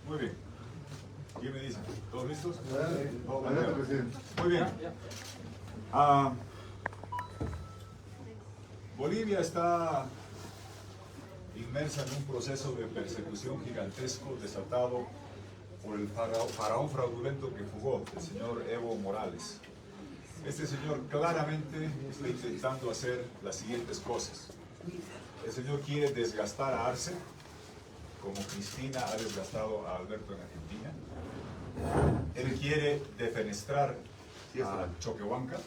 Muy bien. ¿Qué me dicen? ¿Todos listos? Adelante, presidente. Muy bien. Bolivia está inmersa en un proceso de persecución gigantesco desatado por el faraón fraudulento que fugó, el señor Evo Morales. Este señor claramente está intentando hacer las siguientes cosas. El señor quiere desgastar a Arce, como Cristina ha desgastado a Alberto en Argentina. Él quiere defenestrar a Choquehuanca,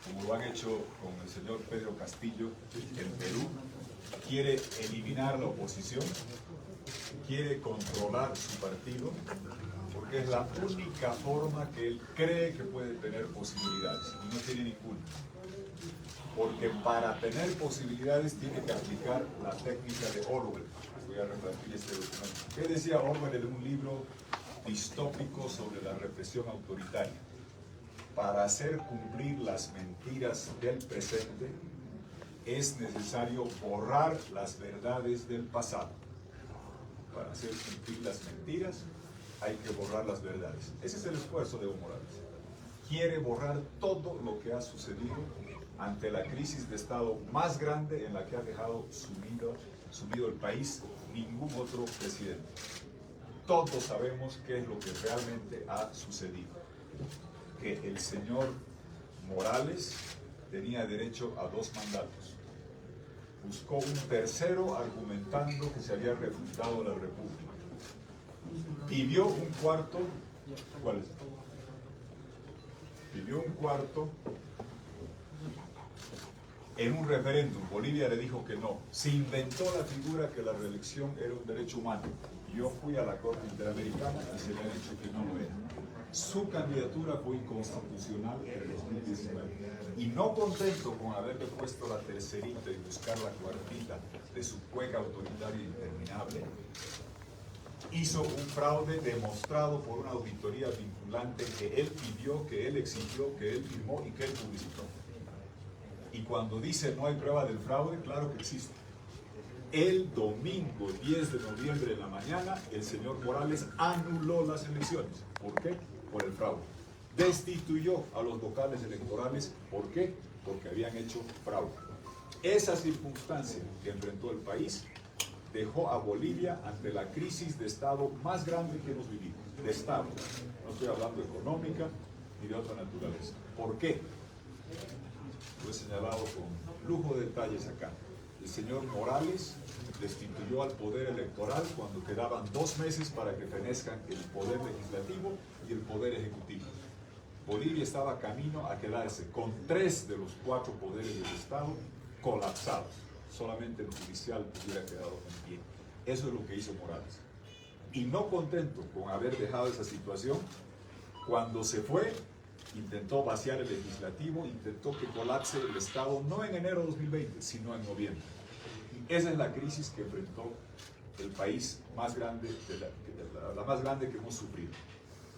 como lo han hecho con el señor Pedro Castillo en Perú. Quiere eliminar la oposición, quiere controlar su partido, porque es la única forma que él cree que puede tener posibilidades, y no tiene ninguna. Porque para tener posibilidades tiene que aplicar la técnica de Orwell. Voy a repartir este documento. ¿Qué decía Orwell en un libro distópico sobre la represión autoritaria? Para hacer cumplir las mentiras del presente es necesario borrar las verdades del pasado. Para hacer cumplir las mentiras hay que borrar las verdades. Ese es el esfuerzo de Evo Morales. Quiere borrar todo lo que ha sucedido ante la crisis de Estado más grande en la que ha dejado sumido el país ningún otro presidente. Todos sabemos qué es lo que realmente ha sucedido. Que el señor Morales tenía derecho a 2 mandatos. Buscó un tercero argumentando que se había refundado la República. Pidió un cuarto. ¿Cuál es? Pidió un cuarto en un referéndum. Bolivia le dijo que no. Se inventó la figura que la reelección era un derecho humano. Yo fui a la Corte Interamericana y se le ha dicho que no lo era. Su candidatura fue inconstitucional en el 2019. Y no contento con haberle puesto la tercerita y buscar la cuartita de su cueca autoritaria interminable, hizo un fraude demostrado por una auditoría vinculante que él pidió, que él exigió, que él firmó y que él publicitó. Y cuando dice no hay prueba del fraude, claro que existe. El domingo 10 de noviembre en la mañana, el señor Morales anuló las elecciones. ¿Por qué? Por el fraude. Destituyó a los vocales electorales. ¿Por qué? Porque habían hecho fraude. Esa circunstancia que enfrentó el país dejó a Bolivia ante la crisis de Estado más grande que hemos vivido. De Estado. No estoy hablando económica ni de otra naturaleza. ¿Por qué? Lo he señalado con lujo de detalles acá. El señor Morales destituyó al poder electoral cuando quedaban 2 meses para que fenezcan el poder legislativo y el poder ejecutivo. Bolivia estaba camino a quedarse con 3 de los 4 poderes del Estado colapsados. Solamente el judicial hubiera quedado en pie. Eso es lo que hizo Morales. Y no contento con haber dejado esa situación, cuando se fue, intentó vaciar el legislativo, intentó que colapse el Estado, no en enero de 2020, sino en noviembre. Y esa es la crisis que enfrentó el país más grande, la más grande que hemos sufrido.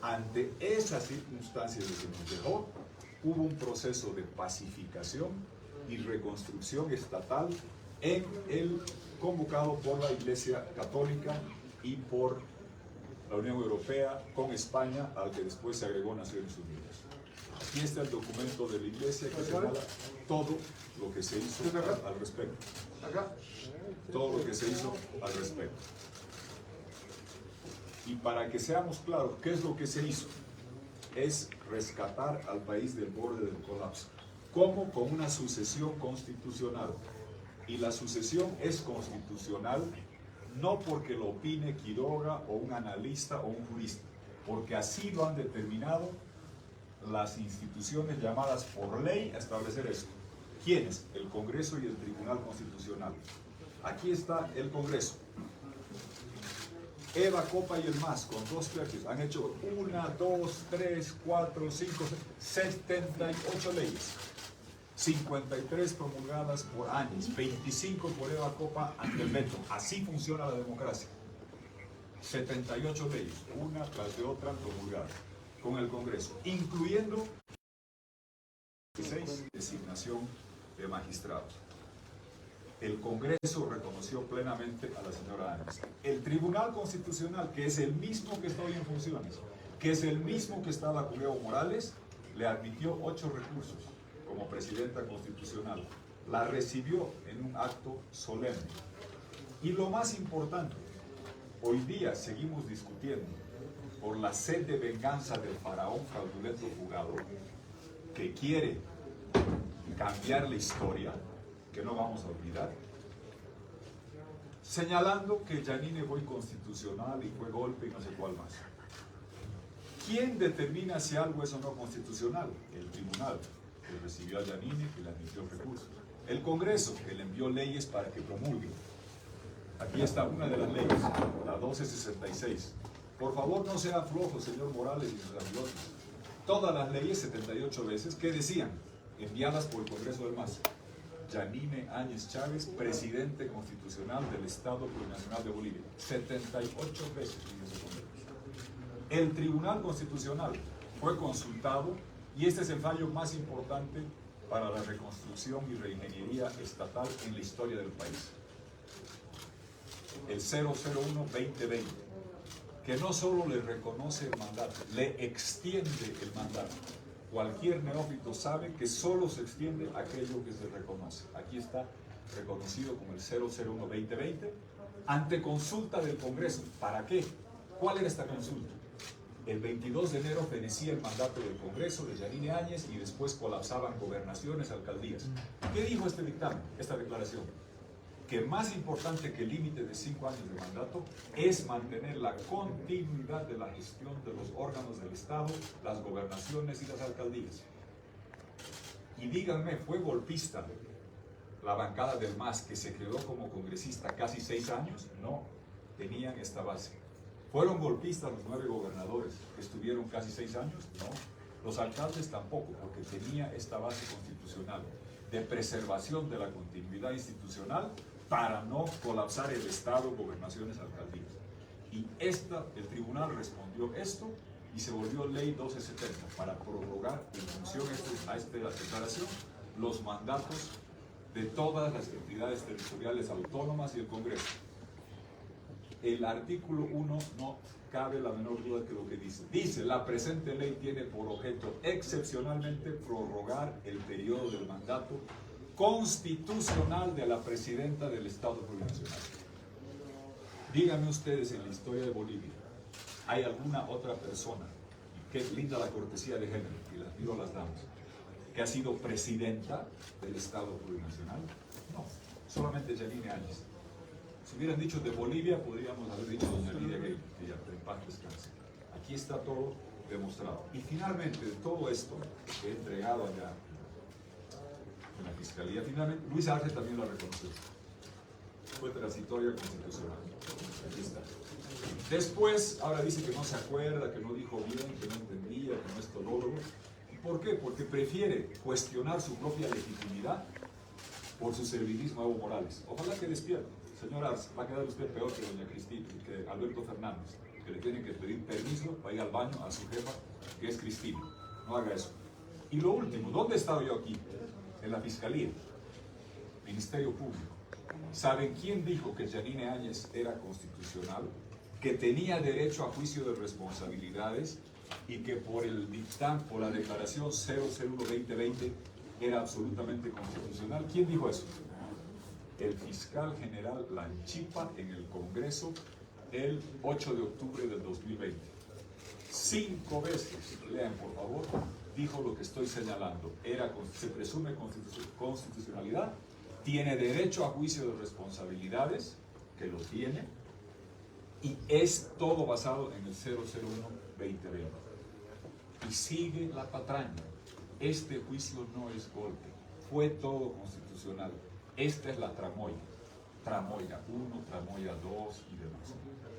Ante esas circunstancias que nos dejó, hubo un proceso de pacificación y reconstrucción estatal en el convocado por la Iglesia Católica y por la Unión Europea con España, al que después se agregó Naciones Unidas. Aquí está el documento de la Iglesia que señala todo lo que se hizo al respecto. Todo lo que se hizo al respecto. Y para que seamos claros, ¿qué es lo que se hizo? Es rescatar al país del borde del colapso. ¿Cómo? Con una sucesión constitucional. Y la sucesión es constitucional no porque lo opine Quiroga o un analista o un jurista, porque así lo han determinado las instituciones llamadas por ley a establecer esto. ¿Quiénes? El Congreso y el Tribunal Constitucional. Aquí está el Congreso. Eva Copa y el MAS, con 2 tercios, han hecho 1, 2, 3, 4, 5, 78 leyes. 53 promulgadas por años, 25 por Eva Copa ante el veto. Así funciona la democracia. 78 leyes, una tras de otra promulgadas con el Congreso, incluyendo 16 designación de magistrados. El Congreso reconoció plenamente a la señora Áñez. El Tribunal Constitucional, que es el mismo que está hoy en funciones, que es el mismo que estaba con Evo Morales, le admitió 8 recursos como presidenta constitucional. La recibió en un acto solemne. Y lo más importante, hoy día seguimos discutiendo por la sed de venganza del faraón fraudulento fugado, que quiere cambiar la historia, que no vamos a olvidar, señalando que Yanine fue inconstitucional y fue golpe y no sé cuál más. ¿Quién determina si algo es o no constitucional? El tribunal, que recibió a Yanine y le admitió recursos. El Congreso, que le envió leyes para que promulgue. Aquí está una de las leyes, la 1266. Por favor, no sea flojo, señor Morales y sus amigos. Todas las leyes, 78 veces, ¿qué decían? Enviadas por el Congreso del MAS. Yanine Áñez Chávez, presidente constitucional del Estado Plurinacional de Bolivia. 78 veces. El Tribunal Constitucional fue consultado y este es el fallo más importante para la reconstrucción y reingeniería estatal en la historia del país. El 001-2020, que no solo le reconoce el mandato, le extiende el mandato. Cualquier neófito sabe que solo se extiende aquello que se reconoce. Aquí está reconocido como el 001-2020 ante consulta del Congreso. ¿Para qué? ¿Cuál era esta consulta? El 22 de enero fenecía el mandato del Congreso de Yanine Áñez y después colapsaban gobernaciones, alcaldías. ¿Qué dijo este dictamen, esta declaración? Que más importante que el límite de 5 años de mandato es mantener la continuidad de la gestión de los órganos del Estado, las gobernaciones y las alcaldías. Y díganme, ¿fue golpista la bancada del MAS que se quedó como congresista casi 6 años? No, tenían esta base. ¿Fueron golpistas los 9 gobernadores que estuvieron casi 6 años? No. Los alcaldes tampoco, porque tenía esta base constitucional de preservación de la continuidad institucional para no colapsar el Estado, gobernaciones, alcaldías. Y el tribunal respondió esto y se volvió ley 1270 para prorrogar en función a esta declaración los mandatos de todas las entidades territoriales autónomas y el Congreso. El artículo 1 no cabe la menor duda que lo que dice. Dice, la presente ley tiene por objeto excepcionalmente prorrogar el periodo del mandato constitucional de la presidenta del Estado Plurinacional. Díganme ustedes, en la historia de Bolivia, ¿hay alguna otra persona, y qué linda la cortesía de género, y las pido a las damas, que ha sido presidenta del Estado Plurinacional? No, solamente Yanine Áñez. Si hubieran dicho de Bolivia, podríamos haber dicho doña Lidia Gay, que ya en paz descanse. Aquí está todo demostrado. Y finalmente, de todo esto que he entregado allá en la Fiscalía, finalmente, Luis Arce también lo reconoció. Fue transitoria constitucional. Aquí está. Después, ahora dice que no se acuerda, que no dijo bien, que no entendía, que no es todólogo. ¿Por qué? Porque prefiere cuestionar su propia legitimidad por su servilismo a Evo Morales. Ojalá que despierte. Señor Arce, va a quedar usted peor que doña Cristina, que Alberto Fernández, que le tiene que pedir permiso para ir al baño a su jefa, que es Cristina. No haga eso. Y lo último, ¿dónde he estado yo aquí? En la Fiscalía, Ministerio Público. ¿Saben quién dijo que Yanine Áñez era constitucional? Que tenía derecho a juicio de responsabilidades y que por el dictamen, por la declaración 001-2020 era absolutamente constitucional. ¿Quién dijo eso? El fiscal general Lanchipa en el Congreso el 8 de octubre del 2020. 5 veces, lean por favor, dijo lo que estoy señalando. Se presume constitucionalidad, tiene derecho a juicio de responsabilidades, que lo tiene, y es todo basado en el 001-2020. Y sigue la patraña. Este juicio no es golpe, fue todo constitucional. Esta es la tramoya. Tramoya 1, tramoya 2 y demás.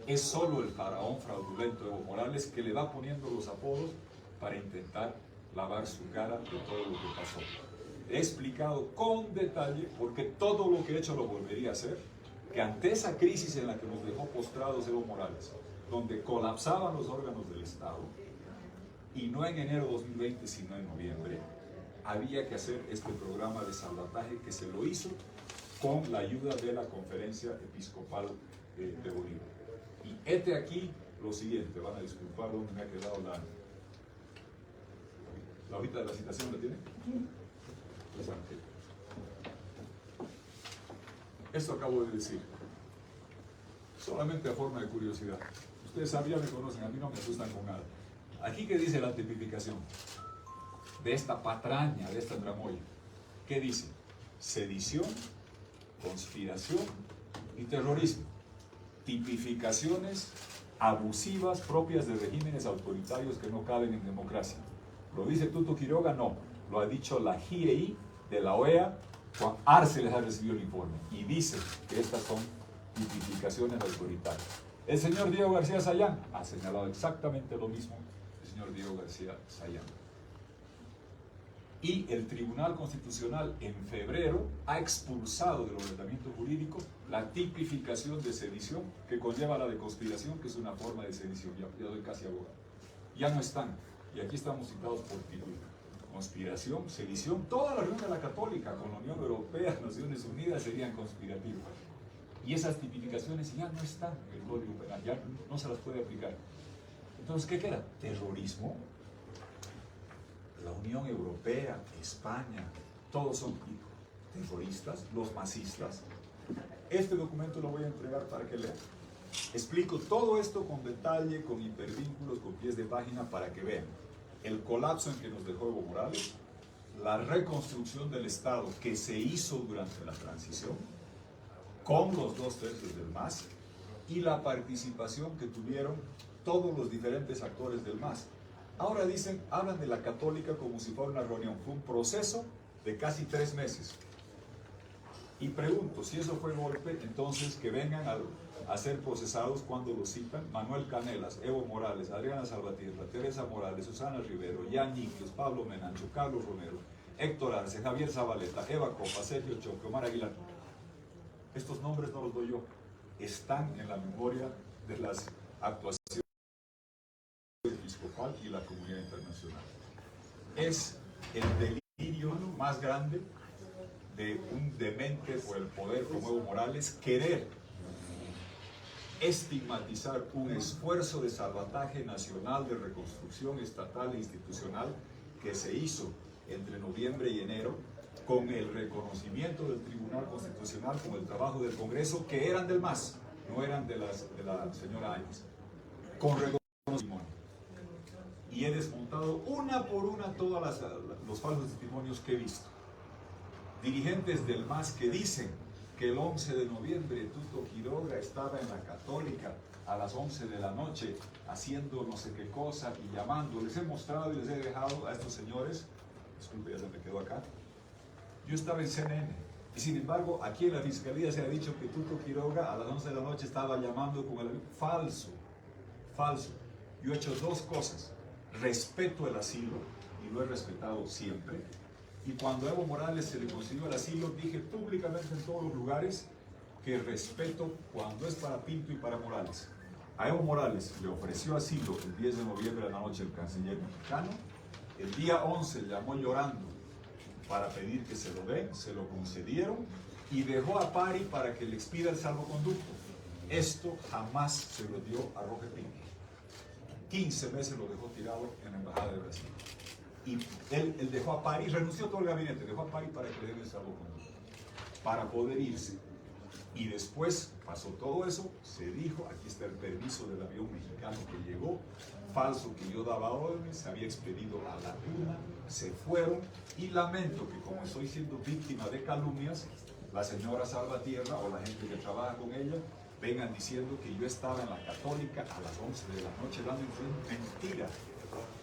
Es solo el faraón fraudulento Evo Morales que le va poniendo los apodos para intentar lavar su cara de todo lo que pasó. He explicado con detalle, porque todo lo que he hecho lo volvería a hacer, que ante esa crisis en la que nos dejó postrados Evo Morales, donde colapsaban los órganos del Estado, y no en enero de 2020, sino en noviembre, había que hacer este programa de salvataje que se lo hizo con la ayuda de la Conferencia Episcopal de Bolivia. Y este aquí lo siguiente, van a disculpar dónde me ha quedado la hojita de la citación, ¿la tiene? Esto acabo de decir, solamente a forma de curiosidad. Ustedes ya me conocen, a mí no me asustan con nada. Aquí que dice la tipificación de esta patraña, de esta tramoya, ¿qué dice? Sedición, conspiración y terrorismo. Tipificaciones abusivas propias de regímenes autoritarios que no caben en democracia. ¿Lo dice Tuto Quiroga? No. Lo ha dicho la GIEI de la OEA. Juan Arce les ha recibido el informe y dice que estas son tipificaciones autoritarias. El señor Diego García Sayán ha señalado exactamente lo mismo. El señor Diego García Sayán. Y el Tribunal Constitucional en febrero ha expulsado del ordenamiento jurídico la tipificación de sedición que conlleva la de conspiración, que es una forma de sedición. Ya doy casi abogado. Ya no están. Y aquí estamos citados por título. Conspiración, sedición, toda la reunión de la Católica con la Unión Europea, Naciones Unidas serían conspirativas. Y esas tipificaciones ya no están en el Código Penal, ya no se las puede aplicar. Entonces, ¿qué queda? Terrorismo. La Unión Europea, España, todos son terroristas, los masistas. Este documento lo voy a entregar para que lean. Explico todo esto con detalle, con hipervínculos, con pies de página, para que vean el colapso en que nos dejó Evo Morales, la reconstrucción del Estado que se hizo durante la transición, con los 2/3 del MAS, y la participación que tuvieron todos los diferentes actores del MAS. Ahora hablan de la Católica como si fuera una reunión. Fue un proceso de casi 3 meses. Y pregunto, si eso fue golpe, entonces que vengan a ser procesados cuando los citan Manuel Canelas, Evo Morales, Adriana Salvatierra, Teresa Morales, Susana Rivero, Jan Níquez, Pablo Menancho, Carlos Romero, Héctor Arce, Javier Zabaleta, Eva Copa, Sergio Choque, Omar Aguilar. Estos nombres no los doy yo, están en la memoria de las actuaciones episcopal y la comunidad internacional. Es el delirio más grande de un demente por el poder como Evo Morales, querer estigmatizar un esfuerzo de salvataje nacional, de reconstrucción estatal e institucional que se hizo entre noviembre y enero, con el reconocimiento del Tribunal Constitucional, con el trabajo del Congreso, que eran del MAS, no eran de la señora Áñez, con reconocimiento. Y he desmontado una por una todos los falsos testimonios que he visto. Dirigentes del MAS que dicen que el 11 de noviembre Tuto Quiroga estaba en la Católica a las 11 de la noche haciendo no sé qué cosa y llamando. Les he mostrado y les he dejado a estos señores, disculpe, ya se me quedó acá. Yo estaba en CNN y sin embargo aquí en la Fiscalía se ha dicho que Tuto Quiroga a las 11 de la noche estaba llamando con el amigo. Falso, falso. Yo he hecho 2 cosas. Respeto el asilo y lo he respetado siempre. Y cuando a Evo Morales se le consiguió el asilo, dije públicamente en todos los lugares que respeto cuando es para Pinto y para Morales. A Evo Morales le ofreció asilo el 10 de noviembre a la noche el canciller mexicano. El día 11 llamó llorando para pedir que se lo den, se lo concedieron y dejó a Pari para que le expida el salvoconducto. Esto jamás se lo dio a Roger Pinto. 15 meses lo dejó tirado en la Embajada de Brasil. Y él dejó a Pari, renunció todo el gabinete, dejó a Pari para que le den el salvoconducto, para poder irse. Y después pasó todo eso, se dijo, aquí está el permiso del avión mexicano que llegó, falso que yo daba órdenes, se había expedido a la Luna, se fueron, y lamento que como estoy siendo víctima de calumnias, la señora Salvatierra o la gente que trabaja con ella, vengan diciendo que yo estaba en la Católica a las 11 de la noche dando mentira.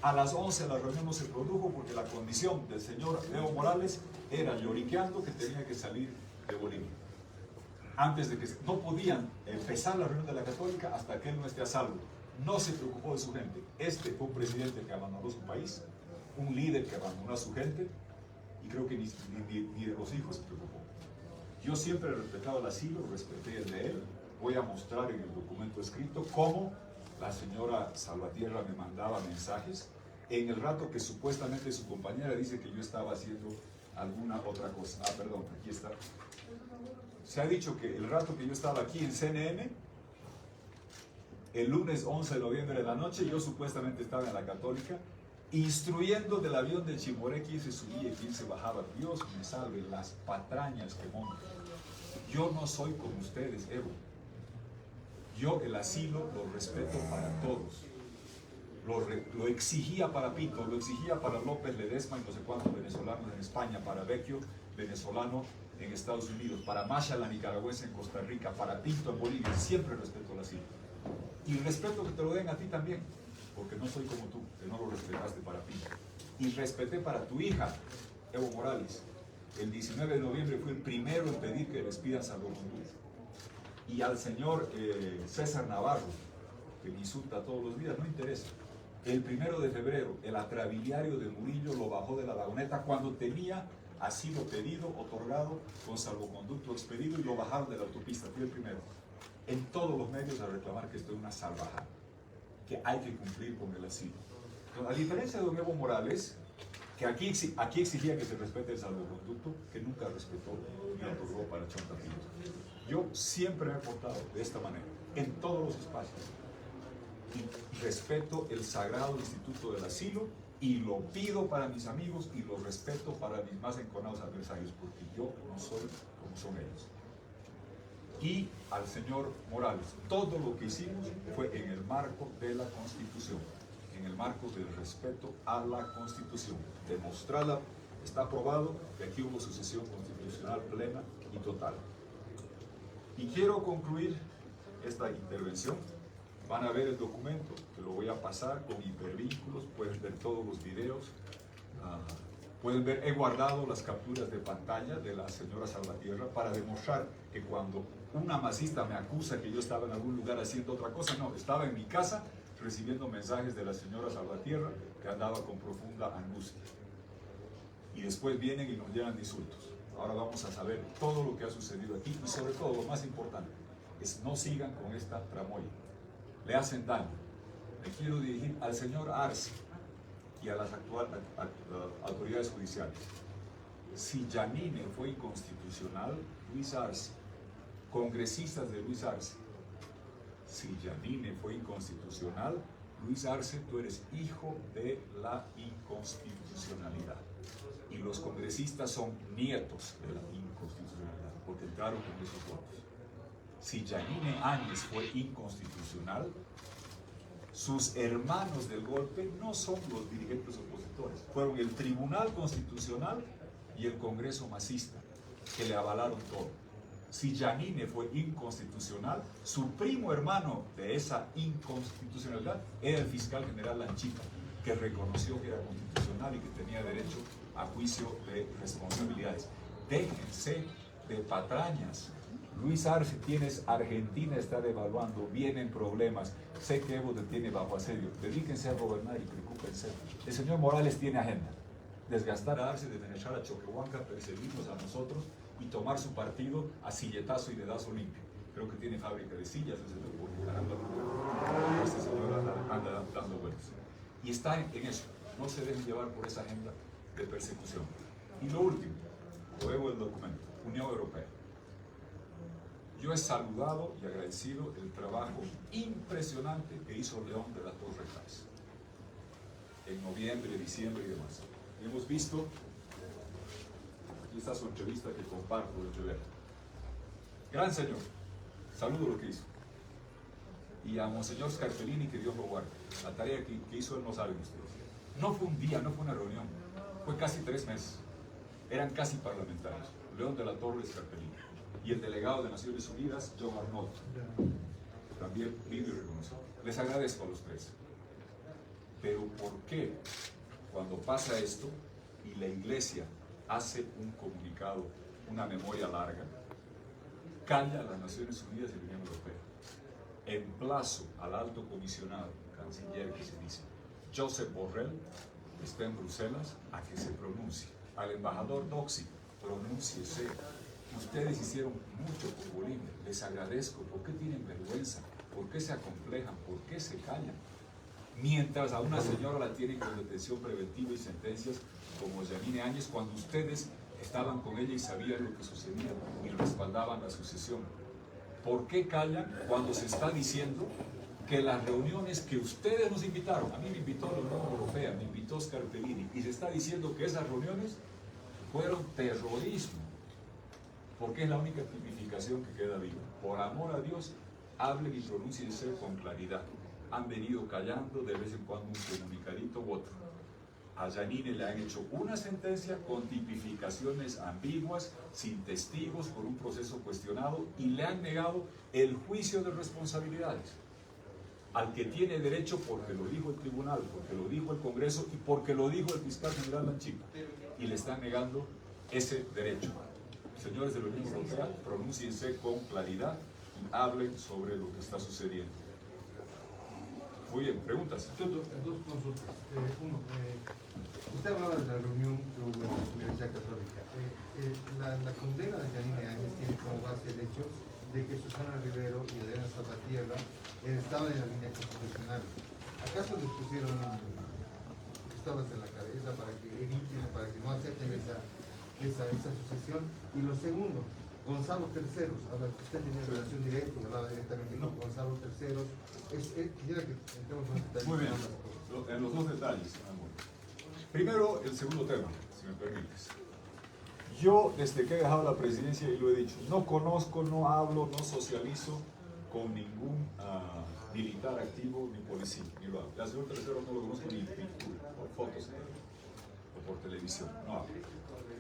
A las 11 la reunión no se produjo porque la condición del señor Evo Morales era lloriqueando que tenía que salir de Bolivia. Antes de que no podían empezar la reunión de la Católica hasta que él no esté a salvo. No se preocupó de su gente. Este fue un presidente que abandonó su país, un líder que abandonó a su gente, y creo que ni de los hijos se preocupó. Yo siempre he respetado el asilo, respeté el de él. Voy a mostrar en el documento escrito cómo la señora Salvatierra me mandaba mensajes en el rato que supuestamente su compañera dice que yo estaba haciendo alguna otra cosa. Ah, perdón, aquí está. Se ha dicho que el rato que yo estaba aquí en CNN, el lunes 11 de noviembre de la noche, yo supuestamente estaba en la Católica, instruyendo del avión de Chimoré quién se subía y quién se bajaba. Dios me salve las patrañas que montan. Yo no soy como ustedes, Evo. Yo el asilo lo respeto para todos. Lo exigía para Pinto, lo exigía para López Ledesma y no sé cuántos venezolanos en España, para Vecchio, venezolano en Estados Unidos, para Masha, la nicaragüense en Costa Rica, para Pinto en Bolivia. Siempre respeto el asilo. Y respeto que te lo den a ti también, porque no soy como tú, que no lo respetaste para Pinto. Y respeté para tu hija, Evo Morales. El 19 de noviembre fue el primero en pedir que despidan salvoconducto. Y al señor César Navarro, que me insulta todos los días, no interesa. El 1 de febrero, el atrabiliario de Murillo lo bajó de la vagoneta cuando tenía asilo pedido, otorgado, con salvoconducto expedido, y lo bajaron de la autopista. Fui el primero. En todos los medios a reclamar que esto es una salvajada, que hay que cumplir con el asilo. Entonces, a diferencia de don Evo Morales, que aquí exigía que se respete el salvoconducto, que nunca respetó ni otorgó para Chonta Pinto. Yo siempre me he portado de esta manera, en todos los espacios. Y respeto el sagrado instituto del asilo, y lo pido para mis amigos y lo respeto para mis más enconados adversarios, porque yo no soy como son ellos. Y al señor Morales, todo lo que hicimos fue en el marco de la Constitución, en el marco del respeto a la Constitución. Demostrarla, está aprobado, que aquí hubo sucesión constitucional plena y total. Y quiero concluir esta intervención. Van a ver el documento, que lo voy a pasar con hipervínculos, pueden ver todos los videos. Pueden ver, he guardado las capturas de pantalla de la señora Salvatierra para demostrar que cuando una masista me acusa que yo estaba en algún lugar haciendo otra cosa, no, estaba en mi casa recibiendo mensajes de la señora Salvatierra que andaba con profunda angustia. Y después vienen y nos llenan de insultos. Ahora vamos a saber todo lo que ha sucedido aquí y sobre todo lo más importante es no sigan con esta tramoya. Le hacen daño. Me quiero dirigir al señor Arce y a las actuales autoridades judiciales. Si Yanine fue inconstitucional, Luis Arce, congresistas de Luis Arce, si Yanine fue inconstitucional, Luis Arce, tú eres hijo de la inconstitucionalidad. Y los congresistas son nietos de la inconstitucionalidad, porque entraron con esos votos. Si Yanine Áñez fue inconstitucional, sus hermanos del golpe no son los dirigentes opositores, fueron el Tribunal Constitucional y el Congreso Masista, que le avalaron todo. Si Yanine fue inconstitucional, su primo hermano de esa inconstitucionalidad era el fiscal general Lanchita, que reconoció que era constitucional y que tenía derecho a juicio de responsabilidades. Déjense de patrañas. Luis Arce, tienes Argentina está devaluando, vienen problemas, sé que Evo te tiene bajo asedio, dedíquense a gobernar y preocúpense. El señor Morales tiene agenda, desgastar a Arce, desmenuzar a Choquehuanca, perseguirnos a nosotros y tomar su partido a silletazo y dedazo limpio. Creo que tiene fábrica de sillas, ese señor, porque este señor anda dando vueltas. Y está en eso, no se dejen llevar por esa agenda de persecución. Y lo último, luego el documento, Unión Europea. Yo he saludado y agradecido el trabajo impresionante que hizo León de la Torre Paz en noviembre, diciembre y demás. Y hemos visto, aquí está su entrevista que comparto de ver. Gran señor, saludo lo que hizo. Y a Monseñor Scarpellini, que Dios lo guarde. La tarea que hizo él no saben ustedes. No fue un día, no fue una reunión, fue casi 3 meses. Eran casi parlamentarios. León de la Torre Scarpellini. Y el delegado de Naciones Unidas, John Arnott, también vino y reconoció. Les agradezco a los 3. Pero ¿por qué cuando pasa esto y la Iglesia hace un comunicado, una memoria larga, calla a las Naciones Unidas y la Unión Europea? Emplazo al alto comisionado, canciller que se dice, Josep Borrell, que está en Bruselas, a que se pronuncie. Al embajador Doxy, pronúnciese. Ustedes hicieron mucho por Bolivia, les agradezco. ¿Por qué tienen vergüenza? ¿Por qué se acomplejan? ¿Por qué se callan? Mientras a una señora la tienen con detención preventiva y sentencias como Yanine Áñez, cuando ustedes estaban con ella y sabían lo que sucedía y respaldaban la sucesión. ¿Por qué callan cuando se está diciendo que las reuniones que ustedes nos invitaron, a mí me invitó la Unión Europea, me invitó Oscar Pelini, y se está diciendo que esas reuniones fueron terrorismo? Porque es la única tipificación que queda viva. Por amor a Dios, hablen y pronúnciense con claridad. Han venido callando de vez en cuando un comunicadito u otro. A Janine le han hecho una sentencia con tipificaciones ambiguas, sin testigos, por un proceso cuestionado, y le han negado el juicio de responsabilidades al que tiene derecho porque lo dijo el tribunal, porque lo dijo el Congreso y porque lo dijo el fiscal general Lanchipa, y le están negando ese derecho. Señores de la Unión Europea, pronúnciense con claridad y hablen sobre lo que está sucediendo. Muy bien, preguntas. Dos consultas. Usted hablaba de la reunión que hubo en la Universidad Católica. La condena de Janine Áñez tiene como base el hecho de que Susana Rivero y Adriana Salvatierra estaban en la línea constitucional. ¿Acaso les pusieron pistolas en la cabeza para que eviten, para que no acepten esa sucesión? Y lo segundo, Gonzalo Terceros, habla que usted tenía relación directa, hablaba directamente con Gonzalo Terceros. Quisiera que entremos en detalle. Muy bien, en los dos detalles, amor. Primero, el segundo tema, si me permites. Yo, desde que he dejado la presidencia, y lo he dicho, no conozco, no hablo, no socializo con ningún militar activo, ni policía, ni lo hago. La señora Tercero no lo conozco ni en pintura, por fotos o por televisión, no hablo.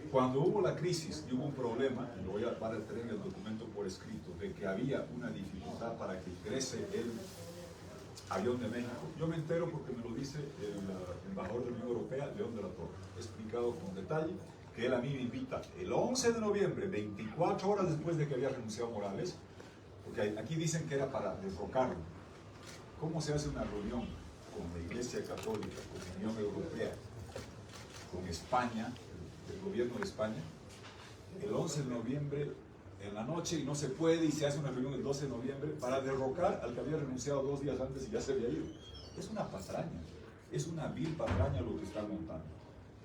Cuando hubo la crisis y hubo un problema, y lo voy a tener el documento por escrito, de que había una dificultad para que ingrese el avión de México, yo me entero porque me lo dice el embajador de la Unión Europea, León de la Torre. He explicado con detalle que él a mí me invita el 11 de noviembre, 24 horas después de que había renunciado Morales, porque aquí dicen que era para derrocarlo. ¿Cómo se hace una reunión con la Iglesia Católica, con la Unión Europea, con España, el gobierno de España, el 11 de noviembre en la noche, y no se puede, y se hace una reunión el 12 de noviembre para derrocar al que había renunciado 2 días antes y ya se había ido? Es una patraña, es una vil patraña lo que están montando.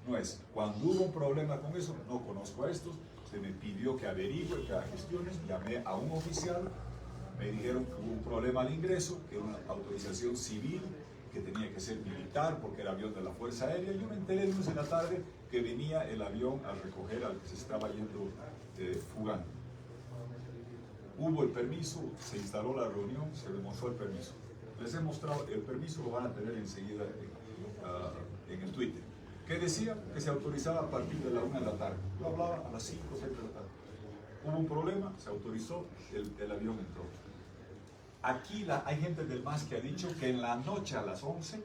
No es, cuando hubo un problema con eso, no conozco a estos, se me pidió que averigüe, que haga gestiones, llamé a un oficial, me dijeron que hubo un problema al ingreso, que era una autorización civil, que tenía que ser militar porque era avión de la Fuerza Aérea. Yo me enteré el lunes en la tarde que venía el avión a recoger al que se estaba yendo fugando. Hubo el permiso, se instaló la reunión, se demostró el permiso. Les he mostrado el permiso, lo van a tener enseguida en el Twitter. Que decía que se autorizaba a partir de la 1 de la tarde. Yo hablaba a las 5 o 6 de la tarde. Hubo un problema, se autorizó, el avión entró. Aquí hay gente del MAS que ha dicho que en la noche a las 11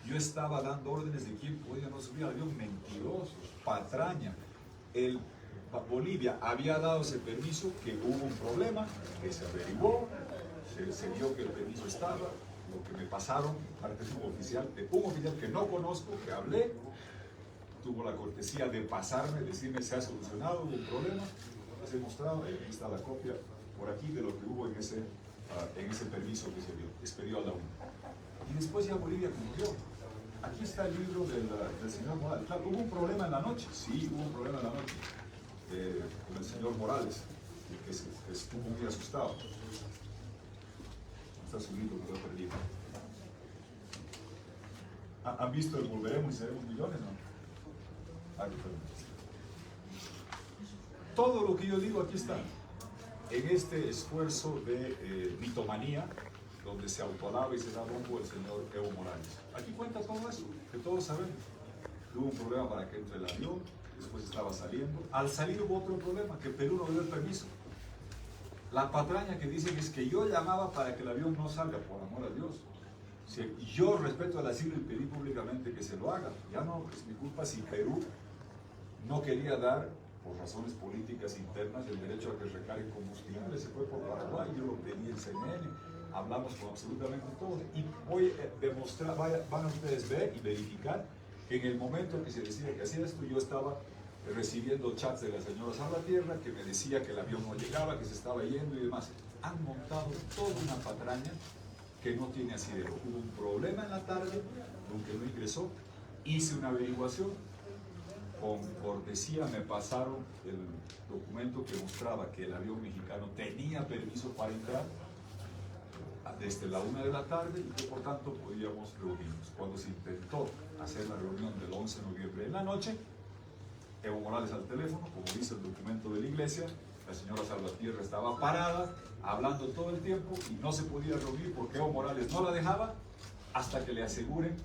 yo estaba dando órdenes de quién podía no subir al avión. Mentirosos, patraña. Bolivia había dado ese permiso, que hubo un problema, que se averiguó, se vio que el permiso estaba. Lo que me pasaron, parte de un oficial que no conozco, que hablé, tuvo la cortesía de pasarme, decirme se ha solucionado, hubo un problema. Les he mostrado, aquí está la copia por aquí de lo que hubo en ese permiso que se dio, expedió a la UNA. Y después ya Bolivia cumplió. Aquí está el libro del señor Morales. Claro, ¿hubo un problema en la noche? Sí, hubo un problema en la noche con el señor Morales, que estuvo muy asustado. Está su libro, me lo he perdido. ¿Han visto el Volveremos y Seremos Millones? No. Aquí está. Todo lo que yo digo aquí está. En este esfuerzo de mitomanía, donde se autoalaba y se da bombo el señor Evo Morales. Aquí cuenta todo eso, que todos sabemos. Hubo un problema para que entre el avión, después estaba saliendo. Al salir hubo otro problema, que Perú no dio el permiso. La patraña que dicen es que yo llamaba para que el avión no salga, por amor a Dios. Si yo respeto al asilo y pedí públicamente que se lo haga. Ya no es mi culpa si Perú no quería dar, por razones políticas internas, el derecho a que recargue combustible. Se fue por Paraguay, yo lo pedí en CNN, hablamos con absolutamente todos, y voy a demostrar, van a ustedes ver y verificar que en el momento que se decía que hacía esto, yo estaba recibiendo chats de la señora Salvatierra que me decía que el avión no llegaba, que se estaba yendo y demás. Han montado toda una patraña que no tiene asidero. Hubo un problema en la tarde, aunque no ingresó, hice una averiguación, con cortesía me pasaron el documento que mostraba que el avión mexicano tenía permiso para entrar desde la 1 de la tarde y que por tanto podíamos reunirnos. Cuando se intentó hacer la reunión del 11 de noviembre en la noche, Evo Morales al teléfono, como dice el documento de la iglesia, la señora Salvatierra estaba parada, hablando todo el tiempo y no se podía reunir porque Evo Morales no la dejaba hasta que le aseguren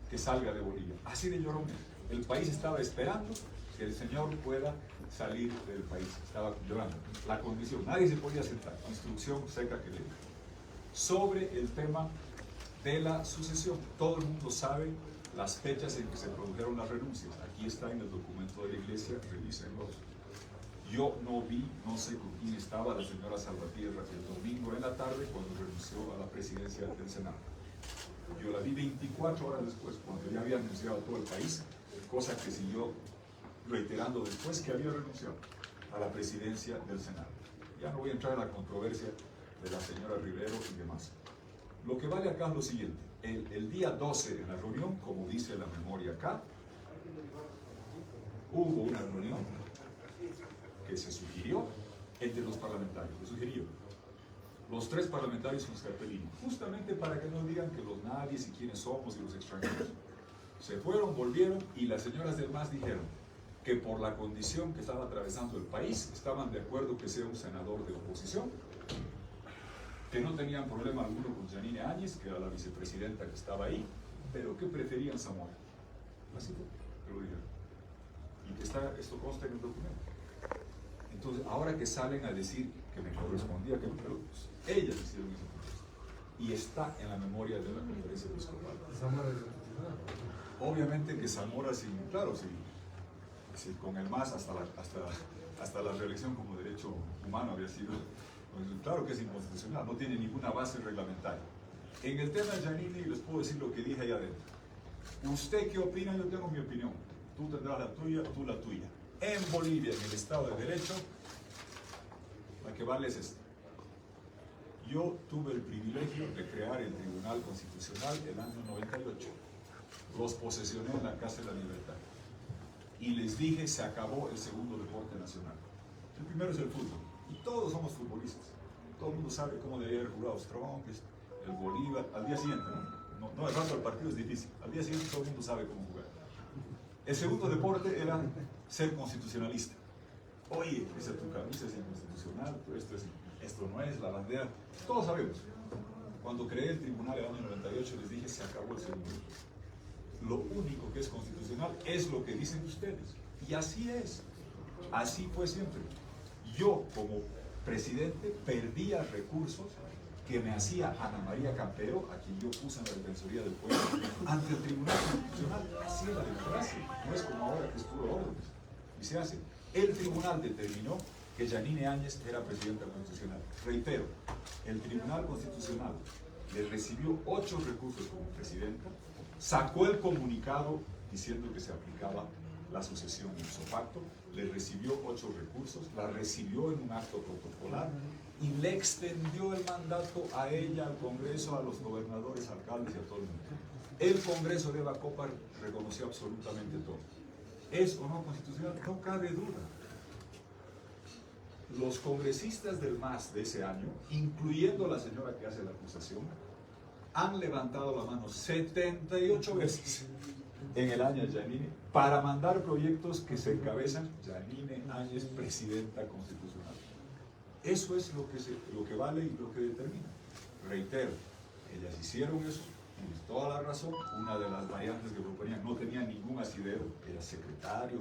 que salga de Bolivia. Así de llorón. El país estaba esperando que el señor pueda salir del país. Estaba llorando. La condición, nadie se podía sentar. Instrucción seca que le dio. Sobre el tema de la sucesión, todo el mundo sabe las fechas en que se produjeron las renuncias. Aquí está en el documento de la iglesia, revísenlo. Yo no vi, no sé con quién estaba la señora Salvatierra el domingo en la tarde cuando renunció a la presidencia del Senado. Yo la vi 24 horas después, cuando ya había anunciado a todo el país, cosa que siguió reiterando después que había renunciado a la presidencia del Senado. Ya no voy a entrar en la controversia de la señora Rivero y demás. Lo que vale acá es lo siguiente. El día 12 en la reunión, como dice la memoria acá, hubo una reunión que se sugirió entre los parlamentarios, se sugirió. Los 3 parlamentarios con Scarpellini, justamente para que no digan que los nadies y quiénes somos y los extranjeros. Se fueron, volvieron y las señoras del MAS dijeron que por la condición que estaba atravesando el país, estaban de acuerdo que sea un senador de oposición, que no tenían problema alguno con Yanine Áñez, que era la vicepresidenta que estaba ahí, pero que preferían Zamora. Así fue, que lo dijeron. Y que esto consta en el documento. Entonces, ahora que salen a decir que me correspondía, pero pues, ellas hicieron ese proceso. Y está en la memoria de la conferencia episcopal. Obviamente que Zamora, claro, sí, con el MAS hasta la reelección como derecho humano había sido, pues, claro que es inconstitucional, no tiene ninguna base reglamentaria. En el tema de Yanine, les puedo decir lo que dije allá adentro. ¿Usted qué opina? Yo tengo mi opinión. Tú tendrás la tuya, tú la tuya. En Bolivia, en el Estado de Derecho, la que vale es esta. Yo tuve el privilegio de crear el Tribunal Constitucional el año 98. Los posesioné en la Casa de la Libertad. Y les dije, se acabó el segundo deporte nacional. El primero es el fútbol. Y todos somos futbolistas. Todo el mundo sabe cómo debería haber jugado Strong, el Bolívar. Al día siguiente, no de rato el partido es difícil. Al día siguiente todo el mundo sabe cómo jugar. El segundo deporte era ser constitucionalista. Oye, esa tu camisa es inconstitucional, esto no es la bandera. Todos sabemos. Cuando creé el tribunal en el año 98 les dije, se acabó el segundo. Lo único que es constitucional es lo que dicen ustedes. Y así es. Así fue siempre. Yo, como presidente, perdía recursos que me hacía Ana María Campero, a quien yo puse en la Defensoría del Pueblo, ante el Tribunal Constitucional. Así es la democracia. No es como ahora que es puro órdenes. Y se hace. El tribunal determinó que Yanine Áñez era presidenta constitucional. Reitero, el Tribunal Constitucional le recibió 8 recursos como presidenta, sacó el comunicado diciendo que se aplicaba la sucesión ipso facto, le recibió 8 recursos, la recibió en un acto protocolar y le extendió el mandato a ella, al Congreso, a los gobernadores, alcaldes y a todo el mundo. El Congreso de Bacopar reconoció absolutamente todo. ¿Es o no constitucional? No cabe duda. Los congresistas del MAS de ese año, incluyendo la señora que hace la acusación, han levantado la mano 78 veces en el año Yanine para mandar proyectos que se encabezan Yanine Áñez, presidenta constitucional. Eso es lo que vale y lo que determina. Reitero, ellas hicieron eso, tienes toda la razón. Una de las variantes que proponían no tenía ningún asidero, era secretario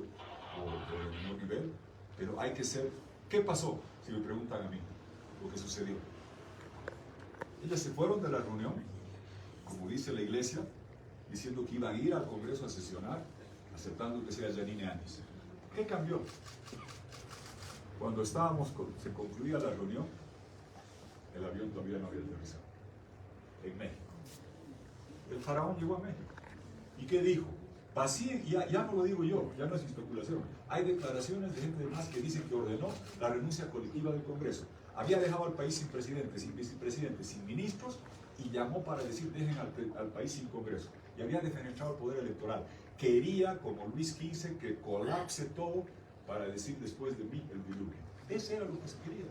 o de menor nivel, pero hay que ser. ¿Qué pasó? Si me preguntan a mí, lo que sucedió. Ellas se fueron de la reunión, como dice la iglesia, diciendo que iban a ir al Congreso a sesionar, aceptando que sea Yanine Áñez. ¿Qué cambió? Cuando se concluía la reunión, el avión todavía no había aterrizado en México. El faraón llegó a México. ¿Y qué dijo? Así, ya no lo digo yo, ya no es especulación. Hay declaraciones de gente de MAS que dicen que ordenó la renuncia colectiva del Congreso. Había dejado al país sin presidente, sin vicepresidente, sin ministros, y llamó para decir dejen al país sin Congreso. Y había defenestrado el poder electoral. Quería, como Luis XV, que colapse todo para decir después de mí el diluvio. Ese era lo que se quería.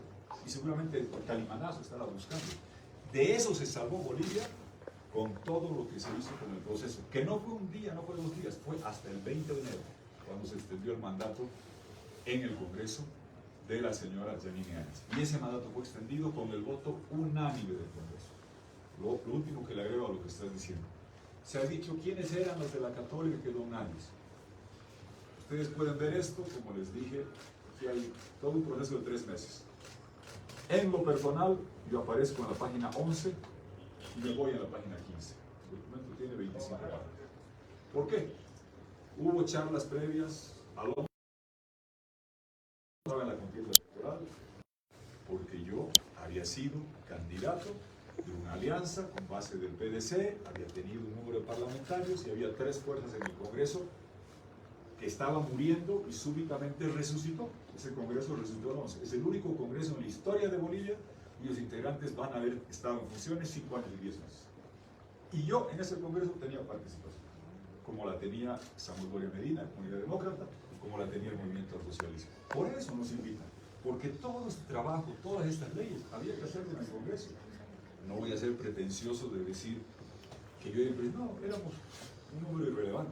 Y seguramente el Calimanazo estaba buscando. De eso se salvó Bolivia con todo lo que se hizo con el proceso. Que no fue un día, no fue 2 días, fue hasta el 20 de enero, cuando se extendió el mandato en el Congreso de la señora Yanine Áñez. Y ese mandato fue extendido con el voto unánime del Congreso. Lo último que le agrego a lo que estás diciendo. Se ha dicho quiénes eran los de la Católica que quedó unánime. Ustedes pueden ver esto, como les dije, aquí hay todo un proceso de 3 meses. En lo personal, yo aparezco en la página 11 y me voy a la página 15. El documento tiene 25 páginas. ¿Por qué? Hubo charlas previas al hombre en la contienda electoral, porque yo había sido candidato de una alianza con base del PDC, había tenido un número de parlamentarios y había 3 fuerzas en el Congreso que estaba muriendo y súbitamente resucitó. Ese Congreso resucitó el 11. Es el único Congreso en la historia de Bolivia y los integrantes van a haber estado en funciones 5 años y 10 meses. Y yo en ese Congreso tenía participación, como la tenía Samuel Gloria Medina, Comunidad Demócrata, como la tenía el Movimiento al Socialismo. Por eso nos invitan, porque todo este trabajo, todas estas leyes, había que hacerlo en el Congreso. No voy a ser pretencioso de decir que yo no, éramos un número irrelevante,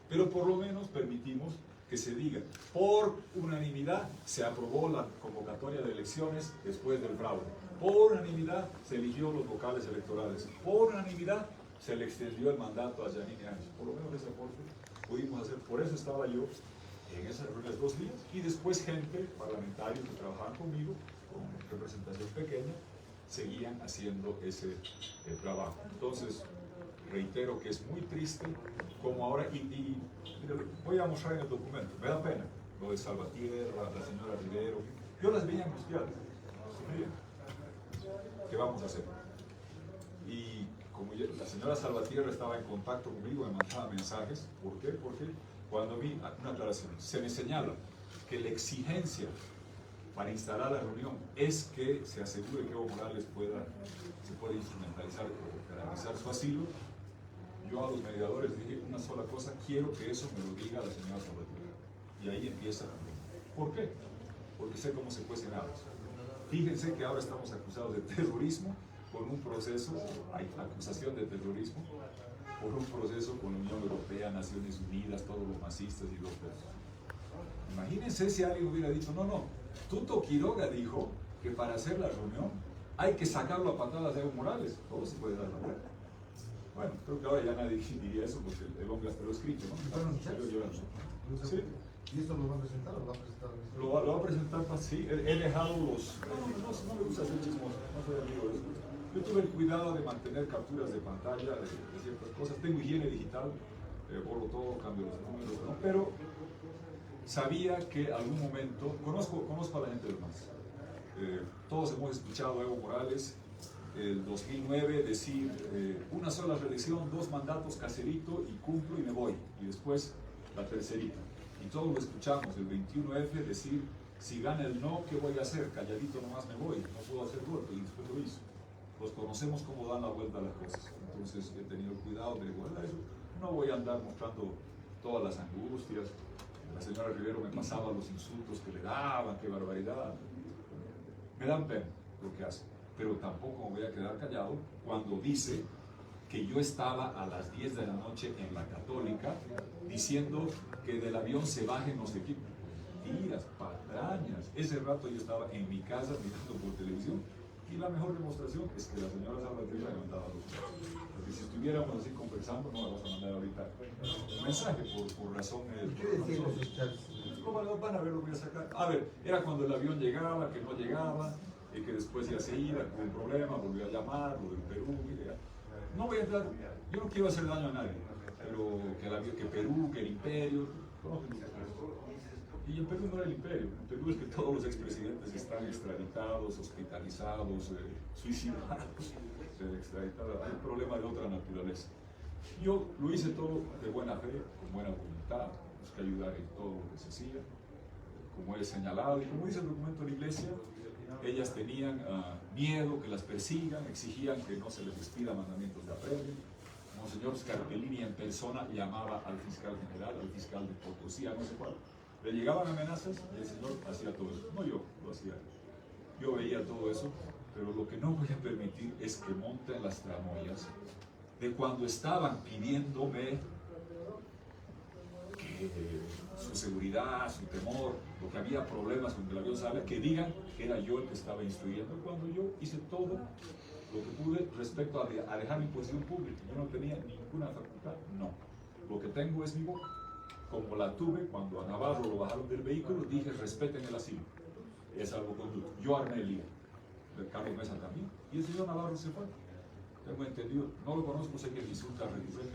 pero por lo menos permitimos que se diga, por unanimidad se aprobó la convocatoria de elecciones después del fraude, por unanimidad se eligió los vocales electorales, por unanimidad se le extendió el mandato a Yanine Áñez. Por lo menos ese aporte pudimos hacer. Por eso estaba yo en esas reuniones 2 días y después gente, parlamentarios que trabajaban conmigo, con representación pequeña, seguían haciendo ese trabajo. Entonces, reitero que es muy triste como ahora, y voy a mostrar en el documento, me da pena, lo de Salvatierra, la señora Rivero, yo las veía angustiadas. Miren, ¿qué vamos a hacer? Y como la señora Salvatierra estaba en contacto conmigo, me mandaba mensajes. ¿Por qué? Porque cuando vi una aclaración, se me señala que la exigencia para instalar la reunión es que se asegure que Evo Morales se pueda instrumentalizar o garantizar su asilo. Yo a los mediadores dije una sola cosa: quiero que eso me lo diga la señora Salvatierra. Y ahí empieza también. ¿Por qué? Porque sé cómo se cuecen habas. Fíjense que ahora estamos acusados de terrorismo con un proceso, hay acusación de terrorismo por un proceso con la Unión Europea, Naciones Unidas, todos los masistas y los presos. Imagínense si alguien hubiera dicho, no, Tuto Quiroga dijo que para hacer la reunión hay que sacarlo a patadas de Evo Morales. Todo se puede dar la vuelta. Bueno, creo que ahora ya nadie diría eso porque el hombre hasta lo ha escrito, ¿no? Sí. ¿Y esto lo va a presentar o lo va a presentar? Lo va a presentar, sí. He dejado los... No me gusta hacer chismos, no soy amigo de eso. Yo tuve el cuidado de mantener capturas de pantalla de ciertas cosas. Tengo higiene digital, borro todo, cambio los números, ¿no? Pero sabía que algún momento... Conozco a la gente del MAS. Todos hemos escuchado a Evo Morales el 2009 decir una sola reelección, 2 mandatos, caserito, y cumplo y me voy. Y después la tercerita. Y todos lo escuchamos, el 21F decir, si gana el no, ¿qué voy a hacer? Calladito nomás me voy, no puedo hacer golpe, y después lo hizo. Los conocemos cómo dan la vuelta a las cosas. Entonces he tenido el cuidado de guardar eso. No voy a andar mostrando todas las angustias. La señora Rivero me pasaba los insultos que le daban, qué barbaridad. Me dan pena lo que hace, pero tampoco me voy a quedar callado cuando dice que yo estaba a las 10 de la noche en la Católica diciendo que del avión se bajen los equipos. Mentiras, patrañas. Ese rato yo estaba en mi casa mirando por televisión y la mejor demostración es que la señora Salvatierra levantaba los ojos. Porque si estuviéramos así conversando, no la vamos a mandar ahorita un mensaje por razones... ¿Qué decían esos chats? ¿Cómo van a ver lo que voy a sacar? A ver, era cuando el avión llegaba, que no llegaba, y que después ya se iba, con un problema, volvió a llamar, lo del Perú. No voy a entrar, yo no quiero hacer daño a nadie, pero que Perú, que el imperio, y en Perú no era el imperio, en Perú es que todos los expresidentes están extraditados, hospitalizados, suicidados, extraditados, hay un problema de otra naturaleza. Yo lo hice todo de buena fe, con buena voluntad, busqué ayudar en todo lo que se hacía, como he señalado, y como dice el documento de la Iglesia, ellas tenían miedo que las persigan, exigían que no se les expida mandamientos de apremio. Monseñor Scarpellini en persona llamaba al fiscal general, al fiscal de Potosí, a no sé cuál. Le llegaban amenazas y el señor hacía todo eso. No yo, lo hacía. Yo veía todo eso, pero lo que no voy a permitir es que monten las tramoyas de cuando estaban pidiéndome que su seguridad, su temor, lo que había problemas con que el avión salga, que digan que era yo el que estaba instruyendo, cuando yo hice todo lo que pude respecto a dejar mi posición pública. Yo no tenía ninguna facultad, no. Lo que tengo es mi boca. Como la tuve cuando a Navarro lo bajaron del vehículo, dije respeten el asilo. Es algo conducto. Yo armé el lío. Carlos Mesa también. Y el señor Navarro se fue. Tengo entendido, no lo conozco, sé que insulta recurrentemente.